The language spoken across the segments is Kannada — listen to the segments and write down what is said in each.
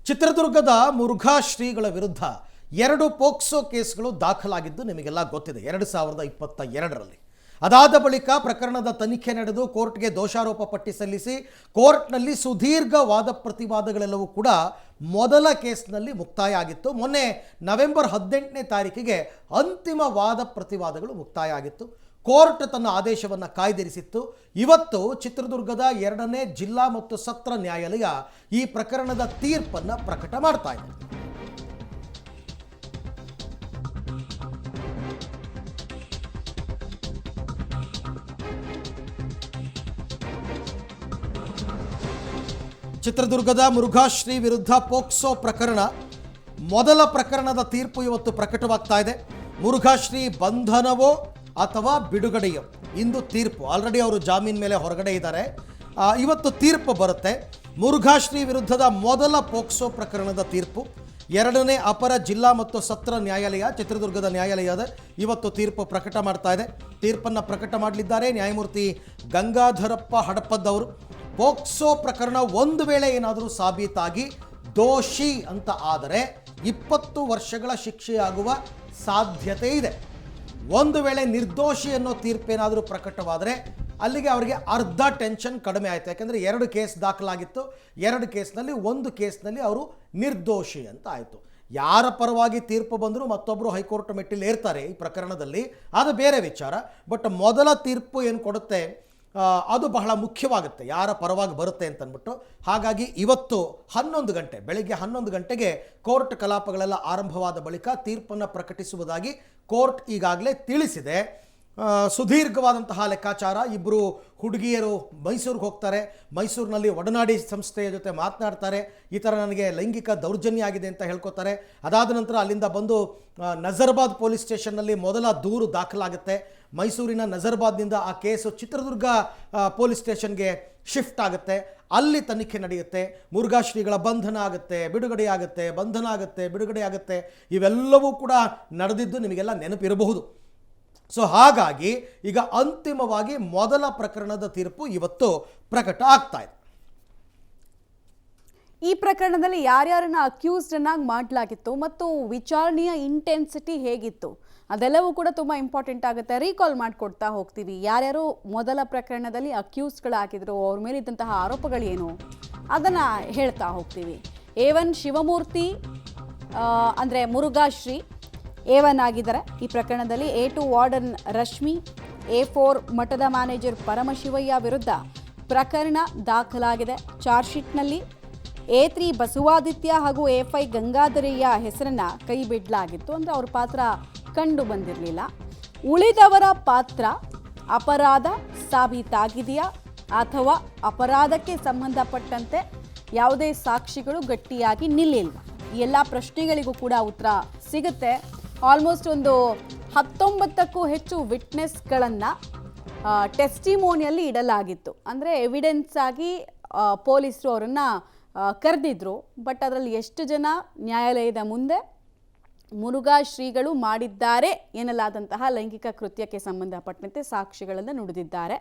ಚಿತ್ರದುರ್ಗದ ಮುರುಘಾ ಶ್ರೀಗಳ ವಿರುದ್ಧ 2 ಪೋಕ್ಸೋ ಕೇಸ್ಗಳು ದಾಖಲಾಗಿದ್ದು ನಿಮಗೆಲ್ಲ ಗೊತ್ತಿದೆ 2022ರಲ್ಲಿ. ಅದಾದ ಬಳಿಕ ಪ್ರಕರಣದ ತನಿಖೆ ನಡೆದು ಕೋರ್ಟ್ಗೆ ದೋಷಾರೋಪ ಪಟ್ಟಿ ಸಲ್ಲಿಸಿ ಕೋರ್ಟ್ನಲ್ಲಿ ಸುದೀರ್ಘ ವಾದ ಪ್ರತಿವಾದಗಳೆಲ್ಲವೂ ಕೂಡ ಮೊದಲ ಕೇಸ್ನಲ್ಲಿ ಮುಕ್ತಾಯ ಆಗಿತ್ತು. ಮೊನ್ನೆ ನವೆಂಬರ್ 18ನೇ ತಾರೀಕಿಗೆ ಅಂತಿಮ ವಾದ ಪ್ರತಿವಾದಗಳು ಮುಕ್ತಾಯ ಆಗಿತ್ತು. ಕೋರ್ಟ್ ತನ್ನ ಆದೇಶವನ್ನು ಕಾಯ್ದಿರಿಸಿತ್ತು. ಇವತ್ತು ಚಿತ್ರದುರ್ಗದ 2ನೇ ಜಿಲ್ಲಾ ಮತ್ತು ಸತ್ರ ನ್ಯಾಯಾಲಯ ಈ ಪ್ರಕರಣದ ತೀರ್ಪನ್ನು ಪ್ರಕಟ ಮಾಡ್ತಾ ಇದೆ. ಚಿತ್ರದುರ್ಗದ ಮುರುಘಾ ಶ್ರೀ ವಿರುದ್ಧ ಪೋಕ್ಸೋ ಪ್ರಕರಣ ಮೊದಲ ಪ್ರಕರಣದ ತೀರ್ಪು ಇವತ್ತು ಪ್ರಕಟವಾಗ್ತಾ ಇದೆ. ಮುರುಘಾ ಶ್ರೀ ಬಂಧನವೋ ಅಥವಾ ಬಿಡುಗಡೆಯೋ ಇಂದು ತೀರ್ಪು. ಆಲ್ರೆಡಿ ಅವರು ಜಾಮೀನು ಮೇಲೆ ಹೊರಗಡೆ ಇದ್ದಾರೆ. ಇವತ್ತು ತೀರ್ಪು ಬರುತ್ತೆ. ಮುರುಘಾ ಶ್ರೀ ವಿರುದ್ಧದ ಮೊದಲ ಪೋಕ್ಸೋ ಪ್ರಕರಣದ ತೀರ್ಪು 2ನೇ ಅಪರ ಜಿಲ್ಲಾ ಮತ್ತು ಸತ್ರ ನ್ಯಾಯಾಲಯ ಚಿತ್ರದುರ್ಗದ ನ್ಯಾಯಾಲಯದ ಇವತ್ತು ತೀರ್ಪು ಪ್ರಕಟ ಮಾಡ್ತಾ ಇದೆ. ತೀರ್ಪನ್ನು ಪ್ರಕಟ ಮಾಡಲಿದ್ದಾರೆ ನ್ಯಾಯಮೂರ್ತಿ ಗಂಗಾಧರಪ್ಪ ಹಡಪದವರು. ಪೋಕ್ಸೋ ಪ್ರಕರಣ ಒಂದು ವೇಳೆ ಏನಾದರೂ ಸಾಬೀತಾಗಿ ದೋಷಿ ಅಂತ ಆದರೆ 20 ವರ್ಷಗಳ ಶಿಕ್ಷೆಯಾಗುವ ಸಾಧ್ಯತೆ ಇದೆ. ಒಂದು ವೇಳೆ ನಿರ್ದೋಷಿ ಅನ್ನೋ ತೀರ್ಪೇನಾದರೂ ಪ್ರಕಟವಾದರೆ ಅಲ್ಲಿಗೆ ಅವರಿಗೆ ಅರ್ಧ ಟೆನ್ಷನ್ ಕಡಿಮೆ ಆಯಿತು. ಯಾಕೆಂದರೆ 2 ಕೇಸ್ ದಾಖಲಾಗಿತ್ತು. 2 ಕೇಸ್ನಲ್ಲಿ ಒಂದು ಕೇಸ್ನಲ್ಲಿ ಅವರು ನಿರ್ದೋಷಿ ಅಂತ ಆಯಿತು. ಯಾರ ಪರವಾಗಿ ತೀರ್ಪು ಬಂದರೂ ಮತ್ತೊಬ್ಬರು ಹೈಕೋರ್ಟ್ ಮೆಟ್ಟಿಲು ಏರ್ತಾರೆ ಈ ಪ್ರಕರಣದಲ್ಲಿ, ಅದು ಬೇರೆ ವಿಚಾರ. ಬಟ್ ಮೊದಲ ತೀರ್ಪು ಏನು ಕೊಡುತ್ತೆ ಅದು ಬಹಳ ಮುಖ್ಯವಾಗುತ್ತೆ, ಯಾರ ಪರವಾಗಿ ಬರುತ್ತೆ ಅಂತಂದ್ಬಿಟ್ಟು. ಹಾಗಾಗಿ ಇವತ್ತು 11 ಗಂಟೆ ಬೆಳಗ್ಗೆ 11 ಗಂಟೆಗೆ ಕೋರ್ಟ್ ಕಲಾಪಗಳೆಲ್ಲ ಆರಂಭವಾದ ಬಳಿಕ ತೀರ್ಪನ್ನು ಪ್ರಕಟಿಸುವುದಾಗಿ ಕೋರ್ಟ್ ಈಗಾಗಲೇ ತಿಳಿಸಿದೆ. ಸುದೀರ್ಘವಾದಂತಹ ಲೆಕ್ಕಾಚಾರ. ಇಬ್ಬರು ಹುಡುಗಿಯರು ಮೈಸೂರಿಗೆ ಹೋಗ್ತಾರೆ. ಮೈಸೂರಿನಲ್ಲಿ ಒಡನಾಡಿ ಸಂಸ್ಥೆಯ ಜೊತೆ ಮಾತನಾಡ್ತಾರೆ. ಈ ಥರ ನನಗೆ ಲೈಂಗಿಕ ದೌರ್ಜನ್ಯ ಆಗಿದೆ ಅಂತ ಹೇಳ್ಕೊತಾರೆ. ಅದಾದ ನಂತರ ಅಲ್ಲಿಂದ ಬಂದು ನಜರ್ಬಾದ್ ಪೊಲೀಸ್ ಸ್ಟೇಷನ್ನಲ್ಲಿ ಮೊದಲ ದೂರು ದಾಖಲಾಗುತ್ತೆ. ಮೈಸೂರಿನ ನಜರ್ಬಾದ್ನಿಂದ ಆ ಕೇಸು ಚಿತ್ರದುರ್ಗ ಪೊಲೀಸ್ ಸ್ಟೇಷನ್ಗೆ ಶಿಫ್ಟ್ ಆಗುತ್ತೆ. ಅಲ್ಲಿ ತನಿಖೆ ನಡೆಯುತ್ತೆ. ಮುರುಘಾ ಶ್ರೀಗಳ ಬಂಧನ ಆಗುತ್ತೆ, ಬಿಡುಗಡೆ ಆಗುತ್ತೆ, ಬಂಧನ ಆಗುತ್ತೆ, ಬಿಡುಗಡೆ ಆಗುತ್ತೆ. ಇವೆಲ್ಲವೂ ಕೂಡ ನಡೆದಿದ್ದು ನಿಮಗೆಲ್ಲ ನೆನಪಿರಬಹುದು. ಸೊ ಹಾಗಾಗಿ ಈಗ ಅಂತಿಮವಾಗಿ ಮೊದಲ ಪ್ರಕರಣದ ತೀರ್ಪು ಇವತ್ತು ಪ್ರಕಟ ಆಗ್ತಾ ಇದೆ. ಈ ಪ್ರಕರಣದಲ್ಲಿ ಯಾರ್ಯಾರನ್ನ ಅಕ್ಯೂಸ್ಡ್ ಅನ್ನಾಗಿ ಮಾಡಲಾಗಿತ್ತು ಮತ್ತು ವಿಚಾರಣೆಯ ಇಂಟೆನ್ಸಿಟಿ ಹೇಗಿತ್ತು ಅದೆಲ್ಲವೂ ಕೂಡ ತುಂಬ ಇಂಪಾರ್ಟೆಂಟ್ ಆಗುತ್ತೆ. ರೀಕಾಲ್ ಮಾಡಿಕೊಡ್ತಾ ಹೋಗ್ತೀವಿ. ಯಾರ್ಯಾರು ಮೊದಲ ಪ್ರಕರಣದಲ್ಲಿ ಅಕ್ಯೂಸ್ಡ್ಗಳಾಗಿದ್ರು, ಅವ್ರ ಮೇಲಿದ್ದಂತಹ ಆರೋಪಗಳೇನು ಅದನ್ನು ಹೇಳ್ತಾ ಹೋಗ್ತೀವಿ. A1 ಶಿವಮೂರ್ತಿ ಅಂದರೆ ಮುರುಘಾ ಶ್ರೀ A1 ಆಗಿದ್ದಾರೆ ಈ ಪ್ರಕರಣದಲ್ಲಿ. A2 ವಾರ್ಡನ್ ರಶ್ಮಿ, A4 ಮಠದ ಮ್ಯಾನೇಜರ್ ಪರಮಶಿವಯ್ಯ ವಿರುದ್ಧ ಪ್ರಕರಣ ದಾಖಲಾಗಿದೆ. ಚಾರ್ಜ್ ಶೀಟ್ನಲ್ಲಿ A3 ಬಸವಾದಿತ್ಯ ಹಾಗೂ A5 ಗಂಗಾಧರಯ್ಯ ಹೆಸರನ್ನು ಕೈ ಬಿಡಲಾಗಿತ್ತು. ಅಂದರೆ ಅವ್ರ ಪಾತ್ರ ಕಂಡು ಬಂದಿರಲಿಲ್ಲ. ಉಳಿದವರ ಪಾತ್ರ ಅಪರಾಧ ಸಾಬೀತಾಗಿದೆಯಾ ಅಥವಾ ಅಪರಾಧಕ್ಕೆ ಸಂಬಂಧಪಟ್ಟಂತೆ ಯಾವುದೇ ಸಾಕ್ಷಿಗಳು ಗಟ್ಟಿಯಾಗಿ ನಿಲ್ಲಿಲ್ಲ, ಈ ಎಲ್ಲ ಪ್ರಶ್ನೆಗಳಿಗೂ ಕೂಡ ಉತ್ತರ ಸಿಗುತ್ತೆ. ಆಲ್ಮೋಸ್ಟ್ ಒಂದು 19ಕ್ಕೂ ಹೆಚ್ಚು ವಿಟ್ನೆಸ್ಗಳನ್ನು ಟೆಸ್ಟಿಮೋನಿಯಲ್ಲಿ ಇಡಲಾಗಿತ್ತು. ಅಂದರೆ ಎವಿಡೆನ್ಸ್ ಆಗಿ ಪೊಲೀಸರು ಅವರನ್ನು ಕರೆದಿದ್ರು. ಬಟ್ ಅದರಲ್ಲಿ ಎಷ್ಟು ಜನ ನ್ಯಾಯಾಲಯದ ಮುಂದೆ ಮುರುಘಾ ಶ್ರೀಗಳು ಮಾಡಿದ್ದಾರೆ ಎನ್ನಲಾದಂತಹ ಲೈಂಗಿಕ ಕೃತ್ಯಕ್ಕೆ ಸಂಬಂಧಪಟ್ಟಂತೆ ಸಾಕ್ಷಿಗಳನ್ನು ನುಡಿದಿದ್ದಾರೆ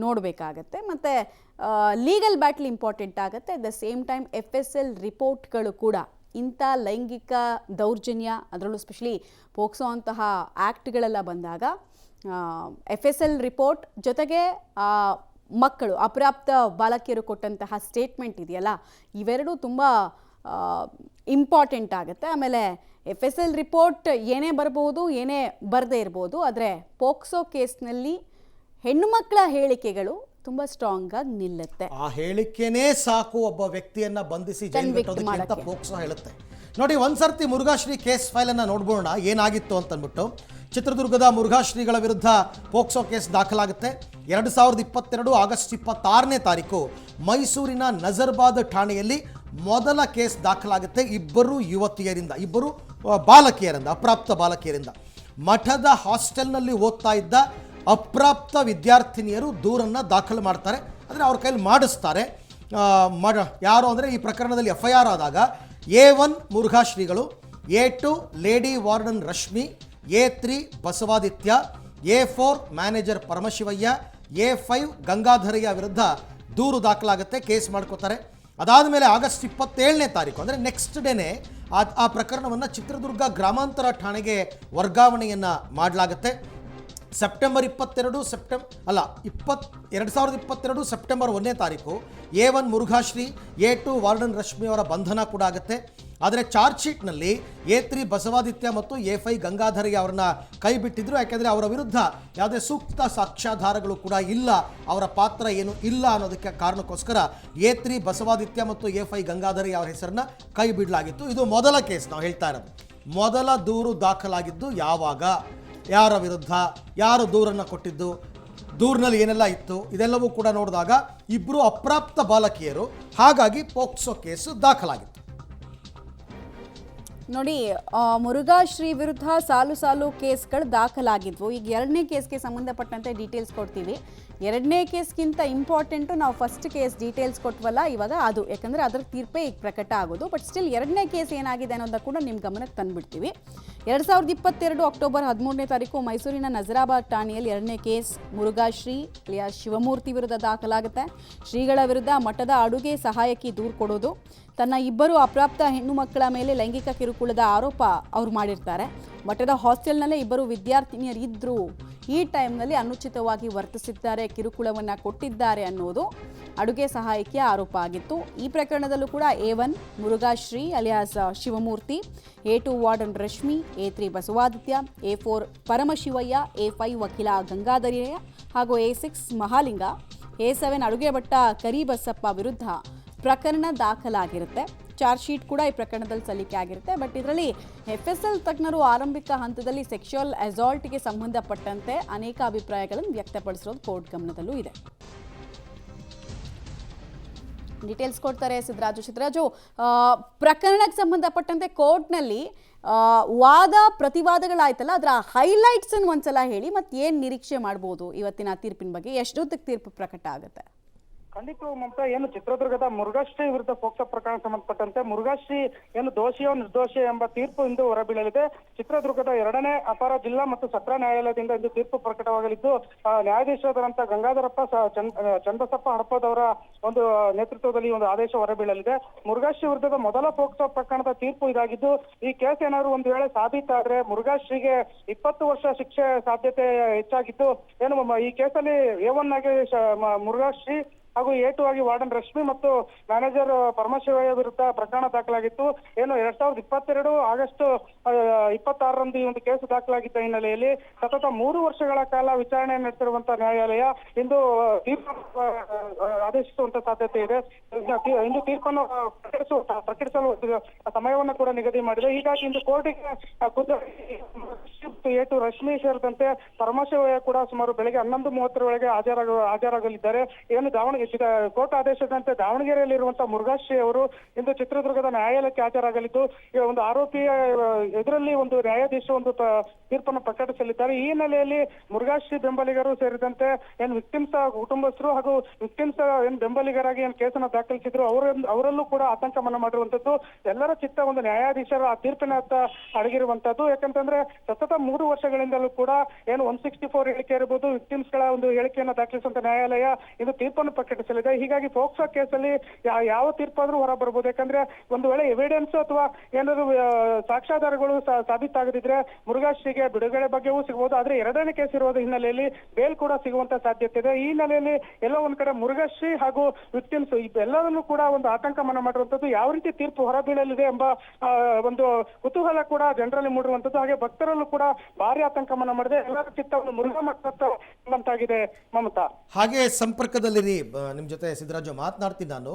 ನೋಡಬೇಕಾಗತ್ತೆ. ಮತ್ತು ಲೀಗಲ್ ಬ್ಯಾಟಲ್ ಇಂಪಾರ್ಟೆಂಟ್ ಆಗುತ್ತೆ. At the same time FSL ರಿಪೋರ್ಟ್ಗಳು ಕೂಡ ಇಂಥ ಲೈಂಗಿಕ ದೌರ್ಜನ್ಯ, ಅದರಲ್ಲೂ ಸ್ಪೆಷಲಿ ಪೋಕ್ಸೋ ಅಂತಹ ಆ್ಯಕ್ಟ್ಗಳೆಲ್ಲ ಬಂದಾಗ FSL ರಿಪೋರ್ಟ್ ಜೊತೆಗೆ ಮಕ್ಕಳು ಅಪ್ರಾಪ್ತ ಬಾಲಕಿಯರು ಕೊಟ್ಟಂತಹ ಸ್ಟೇಟ್ಮೆಂಟ್ ಇದೆಯಲ್ಲ, ಇವೆರಡೂ ತುಂಬ ಇಂಪಾರ್ಟೆಂಟ್ ಆಗುತ್ತೆ. ಆಮೇಲೆ FSL ರಿಪೋರ್ಟ್ ಏನೇ ಬರ್ಬೋದು, ಏನೇ ಬರದೇ ಇರ್ಬೋದು, ಆದರೆ ಪೋಕ್ಸೋ ಕೇಸ್ನಲ್ಲಿ ಹೆಣ್ಣುಮಕ್ಕಳ ಹೇಳಿಕೆಗಳು ತುಂಬ ಸ್ಟ್ರಾಂಗ್ ಆಗಿ ನಿಲ್ಲುತ್ತೆ. ಆ ಹೇಳಿಕೆನೇ ಸಾಕು ಒಬ್ಬ ವ್ಯಕ್ತಿಯನ್ನ ಬಂಧಿಸಿ ಜೈಲಿಗೆ ಪೋಕ್ಸೋ ಹೇಳುತ್ತೆ. ನೋಡಿ, ಒಂದ್ಸರ್ತಿ ಮುರುಘಾ ಶ್ರೀ ಕೇಸ್ ಫೈಲನ್ನು ನೋಡ್ಬೋಣ ಏನಾಗಿತ್ತು ಅಂತಂದ್ಬಿಟ್ಟು. ಚಿತ್ರದುರ್ಗದ ಮುರುಘಾ ಶ್ರೀಗಳ ವಿರುದ್ಧ ಪೋಕ್ಸೋ ಕೇಸ್ ದಾಖಲಾಗುತ್ತೆ. 2022 ಆಗಸ್ಟ್ 26ನೇ ತಾರೀಕು ಮೈಸೂರಿನ ನಜರ್ಬಾದ್ ಠಾಣೆಯಲ್ಲಿ ಮೊದಲ ಕೇಸ್ ದಾಖಲಾಗುತ್ತೆ. ಇಬ್ಬರು ಯುವತಿಯರಿಂದ, ಇಬ್ಬರು ಬಾಲಕಿಯರಿಂದ, ಅಪ್ರಾಪ್ತ ಬಾಲಕಿಯರಿಂದ. ಮಠದ ಹಾಸ್ಟೆಲ್ನಲ್ಲಿ ಓದ್ತಾ ಇದ್ದ ಅಪ್ರಾಪ್ತ ವಿದ್ಯಾರ್ಥಿನಿಯರು ದೂರನ್ನು ದಾಖಲು ಮಾಡ್ತಾರೆ. ಅಂದರೆ ಅವ್ರ ಕೈಲಿ ಮಾಡಿಸ್ತಾರೆ. ಯಾರು ಅಂದರೆ ಈ ಪ್ರಕರಣದಲ್ಲಿ FIR ಆದಾಗ A1 ಮುರುಘಾ ಶ್ರೀಗಳು, A2 lady warden Rashmi, A3 Basavaditya, A4 manager Paramashivayya, A5 Gangadharayya ವಿರುದ್ಧ ದೂರು ದಾಖಲಾಗುತ್ತೆ, ಕೇಸ್ ಮಾಡ್ಕೋತಾರೆ. ಅದಾದ ಮೇಲೆ ಆಗಸ್ಟ್ 27ನೇ ತಾರೀಕು ಅಂದರೆ ನೆಕ್ಸ್ಟ್ ಡೇನೇ ಆ ಪ್ರಕರಣವನ್ನು ಚಿತ್ರದುರ್ಗ ಗ್ರಾಮಾಂತರ ಠಾಣೆಗೆ ವರ್ಗಾವಣೆಯನ್ನು ಮಾಡಲಾಗುತ್ತೆ. ಸೆಪ್ಟೆಂಬರ್ 2022 ಸೆಪ್ಟೆಂಬರ್ 1ನೇ ತಾರೀಕು A1 Murugha Shri, A2 warden Rashmi ಅವರ ಬಂಧನ ಕೂಡ ಆಗುತ್ತೆ. ಆದರೆ ಚಾರ್ಜ್ ಶೀಟ್ನಲ್ಲಿ A3 ಬಸವಾದಿತ್ಯ ಮತ್ತು A5 ಗಂಗಾಧರಯ್ಯ ಅವರನ್ನ ಕೈ ಬಿಟ್ಟಿದ್ರು. ಯಾಕೆಂದರೆ ಅವರ ವಿರುದ್ಧ ಯಾವುದೇ ಸೂಕ್ತ ಸಾಕ್ಷ್ಯಾಧಾರಗಳು ಕೂಡ ಇಲ್ಲ, ಅವರ ಪಾತ್ರ ಏನು ಇಲ್ಲ ಅನ್ನೋದಕ್ಕೆ ಕಾರಣಕ್ಕೋಸ್ಕರ A3 ಬಸವಾದಿತ್ಯ ಮತ್ತು A5 ಗಂಗಾಧರಯ್ಯ ಅವರ ಹೆಸರನ್ನ ಕೈ ಬಿಡಲಾಗಿತ್ತು. ಇದು ಮೊದಲ ಕೇಸ್. ನಾವು ಹೇಳ್ತಾ ಇರೋದು ಮೊದಲ ದೂರು ದಾಖಲಾಗಿದ್ದು ಯಾವಾಗ, ಯಾರ ವಿರುದ್ಧ, ಯಾರು ದೂರನ್ನು ಕೊಟ್ಟಿದ್ದು, ದೂರಿನಲ್ಲಿ ಏನೆಲ್ಲ ಇತ್ತು, ಇದೆಲ್ಲವೂ ಕೂಡ ನೋಡಿದಾಗ ಇಬ್ಬರು ಅಪ್ರಾಪ್ತ ಬಾಲಕಿಯರು, ಹಾಗಾಗಿ ಪೋಕ್ಸೋ ಕೇಸು ದಾಖಲಾಗಿತ್ತು. ನೋಡಿ, ಮುರುಘಾಶ್ರೀ ವಿರುದ್ಧ ಸಾಲು ಕೇಸ್ಗಳು ದಾಖಲಾಗಿದ್ವು. ಈಗ 2ನೇ ಕೇಸ್ಗೆ ಸಂಬಂಧಪಟ್ಟಂತೆ ಡೀಟೇಲ್ಸ್ ಕೊಡ್ತೀವಿ. 2ನೇ ಕೇಸ್ಗಿಂತ ಇಂಪಾರ್ಟೆಂಟು ನಾವು ಫಸ್ಟ್ ಕೇಸ್ ಡೀಟೇಲ್ಸ್ ಕೊಟ್ವಲ್ಲ ಇವಾಗ ಅದು, ಯಾಕಂದರೆ ಅದರ ತೀರ್ಪೇ ಈಗ ಪ್ರಕಟ ಆಗೋದು. ಬಟ್ ಸ್ಟಿಲ್ 2ನೇ ಕೇಸ್ ಏನಾಗಿದೆ ಅನ್ನೋದನ್ನ ಕೂಡ ನಿಮ್ಮ ಗಮನಕ್ಕೆ ತಂದುಬಿಡ್ತೀವಿ. 2022 ಅಕ್ಟೋಬರ್ 13ನೇ ತಾರೀಕು ಮೈಸೂರಿನ ನಜರಾಬಾದ್ ಠಾಣೆಯಲ್ಲಿ 2ನೇ ಕೇಸ್ ಮುರುಘಾಶ್ರೀ ಅಲಿಯಾಸ್ ಶಿವಮೂರ್ತಿ ವಿರುದ್ಧ ದಾಖಲಾಗುತ್ತೆ. ಶ್ರೀಗಳ ವಿರುದ್ಧ ಮಠದ ಅಡುಗೆ ಸಹಾಯಕಿ ದೂರು ಕೊಡೋದು, ತನ್ನ 2 ಅಪ್ರಾಪ್ತ ಹೆಣ್ಣು ಮಕ್ಕಳ ಮೇಲೆ ಲೈಂಗಿಕ ಕಿರುಕುಳದ ಆರೋಪ ಅವ್ರು ಮಾಡಿರ್ತಾರೆ. ಮಠದ ಹಾಸ್ಟೆಲ್ನಲ್ಲೇ 2 ವಿದ್ಯಾರ್ಥಿನಿಯರಿದ್ದರು, ಈ ಟೈಮ್ನಲ್ಲಿ ಅನುಚಿತವಾಗಿ ವರ್ತಿಸಿದ್ದಾರೆ, ಕಿರುಕುಳವನ್ನು ಕೊಟ್ಟಿದ್ದಾರೆ ಅನ್ನೋದು ಅಡುಗೆ ಸಹಾಯಕಿಯ ಆರೋಪ ಆಗಿತ್ತು. ಈ ಪ್ರಕರಣದಲ್ಲೂ ಕೂಡ A1 Murugha Shri alias Shivamurthy, A2 warden Rashmi, A3 Basavaditya, A4 Paramashivaiah, A5 ವಕೀಲ ಗಂಗಾಧರಯ್ಯ ಹಾಗೂ A6 ಮಹಾಲಿಂಗ, A7 ಅಡುಗೆ ಭಟ್ಟ ಕರಿಬಸಪ್ಪ ವಿರುದ್ಧ ಪ್ರಕರಣ ದಾಖಲಾಗಿರುತ್ತೆ. ಚಾರ್ಜ್ ಶೀಟ್ ಕೂಡ ಈ ಪ್ರಕರಣದಲ್ಲಿ ಸಲ್ಲಿಕೆ ಆಗಿರುತ್ತೆ. ಬಟ್ ಇದರಲ್ಲಿ FSL ತಜ್ಞರು ಆರಂಭಿಕ ಹಂತದಲ್ಲಿ ಸೆಕ್ಷುವಲ್ ಅಸಾಲ್ಟ್ಗೆ ಸಂಬಂಧಪಟ್ಟಂತೆ ಅನೇಕ ಅಭಿಪ್ರಾಯಗಳನ್ನು ವ್ಯಕ್ತಪಡಿಸಿರೋದು ಕೋರ್ಟ್ ಗಮನದಲ್ಲೂ ಇದೆ. ಡೀಟೇಲ್ಸ್ ಕೊಡ್ತಾರೆ ಸಿದ್ದರಾಜು. ಪ್ರಕರಣಕ್ಕೆ ಸಂಬಂಧಪಟ್ಟಂತೆ ಕೋರ್ಟ್ನಲ್ಲಿ ವಾದ ಪ್ರತಿವಾದಗಳಾಯ್ತಲ್ಲ, ಅದರ ಹೈಲೈಟ್ಸ್ ಅನ್ನು ಒಂದ್ಸಲ ಹೇಳಿ, ಮತ್ತೆ ಏನು ನಿರೀಕ್ಷೆ ಮಾಡ್ಬೋದು ಇವತ್ತಿನ ತೀರ್ಪಿನ ಬಗ್ಗೆ, ಎಷ್ಟೊತ್ತಿಗೆ ತೀರ್ಪು ಪ್ರಕಟ ಆಗುತ್ತೆ? ಖಂಡಿತ ಮಮತಾ, ಏನು ಚಿತ್ರದುರ್ಗದ ಮುರುಘಾಶ್ರೀ ವಿರುದ್ಧ ಪೋಕ್ಸೋ ಪ್ರಕರಣ ಸಂಬಂಧಪಟ್ಟಂತೆ ಮುರುಘಾಶ್ರೀ ಏನು ದೋಷಿಯೋ ನಿರ್ದೋಷಿ ಎಂಬ ತೀರ್ಪು ಇಂದು ಹೊರಬೀಳಲಿದೆ. ಚಿತ್ರದುರ್ಗದ 2ನೇ ಅಪರ ಜಿಲ್ಲಾ ಮತ್ತು ಸತ್ರ ನ್ಯಾಯಾಲಯದಿಂದ ಇಂದು ತೀರ್ಪು ಪ್ರಕಟವಾಗಲಿದ್ದು, ನ್ಯಾಯಾಧೀಶರಾದಂತಹ ಗಂಗಾಧರಪ್ಪ ಚನ್ನಬಸಪ್ಪ ಹಡಪದವರ ಒಂದು ನೇತೃತ್ವದಲ್ಲಿ ಒಂದು ಆದೇಶ ಹೊರಬೀಳಲಿದೆ. ಮುರುಘಾಶ್ರೀ ವಿರುದ್ಧದ ಮೊದಲ ಪೋಕ್ಸೋ ಪ್ರಕರಣದ ತೀರ್ಪು ಇದಾಗಿದ್ದು, ಈ ಕೇಸ್ ಏನಾದ್ರು ಒಂದು ವೇಳೆ ಸಾಬೀತಾದ್ರೆ ಮುರುಘಾಶ್ರೀಗೆ 20 ವರ್ಷ ಶಿಕ್ಷೆ ಸಾಧ್ಯತೆ ಹೆಚ್ಚಾಗಿದ್ದು, ಏನು ಈ ಕೇಸಲ್ಲಿ A1 ಆಗಿ ಮುರುಘಾಶ್ರೀ ಹಾಗೂ A2 ಆಗಿ ವಾರ್ಡನ್ ರಶ್ಮಿ ಮತ್ತು ಮ್ಯಾನೇಜರ್ ಪರಮಶಿವಯ್ಯ ವಿರುದ್ಧ ಪ್ರಕರಣ ದಾಖಲಾಗಿತ್ತು. ಏನು 2022 ಆಗಸ್ಟ್ 26ರಂದು ಈ ಒಂದು ಕೇಸು ದಾಖಲಾಗಿದ್ದ ಹಿನ್ನೆಲೆಯಲ್ಲಿ ಸತತ 3 ವರ್ಷಗಳ ಕಾಲ ವಿಚಾರಣೆ ನಡೆಸಿರುವಂತಹ ನ್ಯಾಯಾಲಯ ಇಂದು ತೀರ್ಪು ಆದೇಶಿಸುವಂತ ಸಾಧ್ಯತೆ ಇದೆ. ಇಂದು ತೀರ್ಪನ್ನು ಪ್ರಕಟಿಸಲು ಸಮಯವನ್ನು ಕೂಡ ನಿಗದಿ ಮಾಡಿದೆ. ಹೀಗಾಗಿ ಇಂದು ಕೋರ್ಟಿಗೆ A2 ರಶ್ಮಿ ಸೇರಿದಂತೆ ಪರಮಶಿವಯ್ಯ ಕೂಡ ಸುಮಾರು ಬೆಳಗ್ಗೆ 11:30 ವೇಳೆಗೆ ಹಾಜರಾಗಲಿದ್ದಾರೆ. ಏನು ಕೋರ್ಟ್ ಆದೇಶದಂತೆ ದಾವಣಗೆರೆಯಲ್ಲಿರುವಂತಹ ಮುರುಘಾಶ್ರೀ ಅವರು ಇಂದು ಚಿತ್ರದುರ್ಗದ ನ್ಯಾಯಾಲಯಕ್ಕೆ ಹಾಜರಾಗಲಿದ್ದು, ಒಂದು ಆರೋಪಿಯ ಎದುರಲ್ಲಿ ಒಂದು ನ್ಯಾಯಾಧೀಶ ಒಂದು ತೀರ್ಪನ್ನು ಪ್ರಕಟಿಸಲಿದ್ದಾರೆ. ಈ ಹಿನ್ನೆಲೆಯಲ್ಲಿ ಮುರುಘಾಶ್ರೀ ಬೆಂಬಲಿಗರು ಸೇರಿದಂತೆ ಏನು ವಿಕ್ಟಿಮ್ಸ್ ಕುಟುಂಬಸ್ಥರು ಹಾಗೂ ವಿಕ್ಟಿಮ್ಸ್ ಏನು ಬೆಂಬಲಿಗರಾಗಿ ಏನು ಕೇಸನ್ನು ದಾಖಲಿಸಿದ್ರು ಅವರಲ್ಲೂ ಕೂಡ ಆತಂಕ ಮನ ಮಾಡಿರುವಂತದ್ದು, ಎಲ್ಲರ ಚಿತ್ತ ಒಂದು ನ್ಯಾಯಾಧೀಶರ ಆ ತೀರ್ಪಿನತ್ತ ಅಡಗಿರುವಂತದ್ದು. ಯಾಕಂತಂದ್ರೆ ಸತತ 3 ವರ್ಷಗಳಿಂದಲೂ ಕೂಡ ಏನು 164 ಹೇಳಿಕೆ ಇರಬಹುದು, ವಿಕ್ಟಿಮ್ಸ್ ಗಳ ಒಂದು ಹೇಳಿಕೆಯನ್ನು ದಾಖಲಿಸುವಂತ ನ್ಯಾಯಾಲಯ ಇದು ತೀರ್ಪನ್ನು ಪ್ರಕಟಿಸಲಿದೆ. ಹೀಗಾಗಿ ಪೋಕ್ಸೋ ಕೇಸಲ್ಲಿ ಯಾವ ತೀರ್ಪಾದ್ರೂ ಹೊರ ಬರಬಹುದು. ಯಾಕಂದ್ರೆ ಒಂದು ವೇಳೆ ಎವಿಡೆನ್ಸ್ ಅಥವಾ ಏನಾದ್ರು ಸಾಕ್ಷ್ಯಾಧಾರಗಳು ಸಾಬೀತಾಗದಿದ್ರೆ ಮುರುಘಾಶ್ರೀಗೆ ಬಿಡುಗಡೆ ಬಗ್ಗೆಯೂ ಸಿಗಬಹುದು. ಆದ್ರೆ 2ನೇ ಕೇಸ್ ಇರೋದ ಹಿನ್ನೆಲೆಯಲ್ಲಿ ಬೇಲ್ ಕೂಡ ಸಿಗುವಂತ ಸಾಧ್ಯತೆ ಇದೆ. ಈ ಹಿನ್ನೆಲೆಯಲ್ಲಿ ಎಲ್ಲ ಒಂದ್ ಕಡೆ ಮುರುಘಾಶ್ರೀ ಹಾಗೂ ವಿಕ್ಟಿಮ್ಸ್ ಎಲ್ಲರನ್ನೂ ಕೂಡ ಒಂದು ಆತಂಕ ಮನ ಮಾಡಿರುವಂತದ್ದು, ಯಾವ ರೀತಿ ತೀರ್ಪು ಹೊರಬೀಳಲಿದೆ ಎಂಬ ಒಂದು ಕುತೂಹಲ ಕೂಡ ಜನರಲ್ಲಿ ಮೂಡಿರುವಂತದ್ದು. ಹಾಗೆ ಭಕ್ತರಲ್ಲೂ ಕೂಡ ಭಾರಿ ಆತಂಕ ಮನ ಮಾಡಿದೆ. ಎಲ್ಲರ ಚಿತ್ತ ಒಂದು ಮುರುಘಾ ಮಠದತ್ತ ಮಮತಾ. ಹಾಗೆ ಸಂಪರ್ಕದಲ್ಲಿರಿ, ನಿಮ್ಮ ಜೊತೆ ಸಿದ್ದರಾಜು ಮಾತನಾಡ್ತೀನಿ ನಾನು.